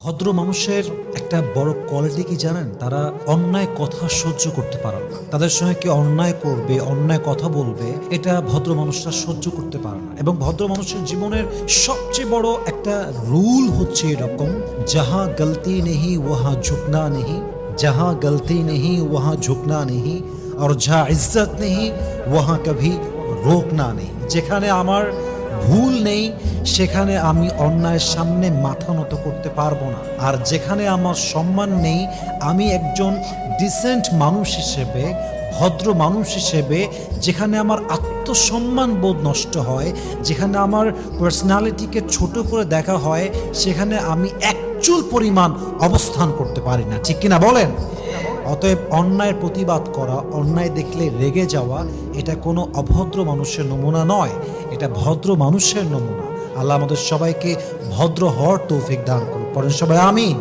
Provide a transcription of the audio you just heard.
ভদ্র মানুষের একটা বড় কোয়ালিটি কি জানেন? তারা অন্যায় কথা সহ্য করতে পারে না। তাদের সঙ্গে কেউ অন্যায় করবে, অন্যায় কথা বলবে, এটা ভদ্র মানুষরা সহ্য করতে পারে না। এবং ভদ্র মানুষের জীবনের সবচেয়ে বড় একটা রুল হচ্ছে এরকম, যাহা গলতি নেহি ওহা ঝুঁকনা নেহি, যাহা গলতি নেহি ওহা ঝুঁকনা নেহি, আর যা ইজ্জত নেহি ওহা কভি রোকনা নেই। যেখানে আমার ভুল নেই সেখানে আমি অন্যায়ের সামনে মাথা নত করতে পারবো না। আর যেখানে আমার সম্মান নেই, আমি একজন ডিসেন্ট মানুষ হিসেবে, ভদ্র মানুষ হিসেবে, যেখানে আমার আত্মসম্মান বোধ নষ্ট হয়, যেখানে আমার পার্সোনালিটিকে ছোট করে দেখা হয়, সেখানে আমি একচুল পরিমাণ অবস্থান করতে পারি না। ঠিক কিনা বলেন? অতএব অন্যায়ের প্রতিবাদ করা, অন্যায় দেখলে রেগে যাওয়া, এটা কোনো অভদ্র মানুষের নমুনা নয়, এটা ভদ্র মানুষের নমুনা। আল্লাহ আমাদের সবাইকে ভদ্র হওয়ার তৌফিক দান করুন। পড়েন সবাই আমিন।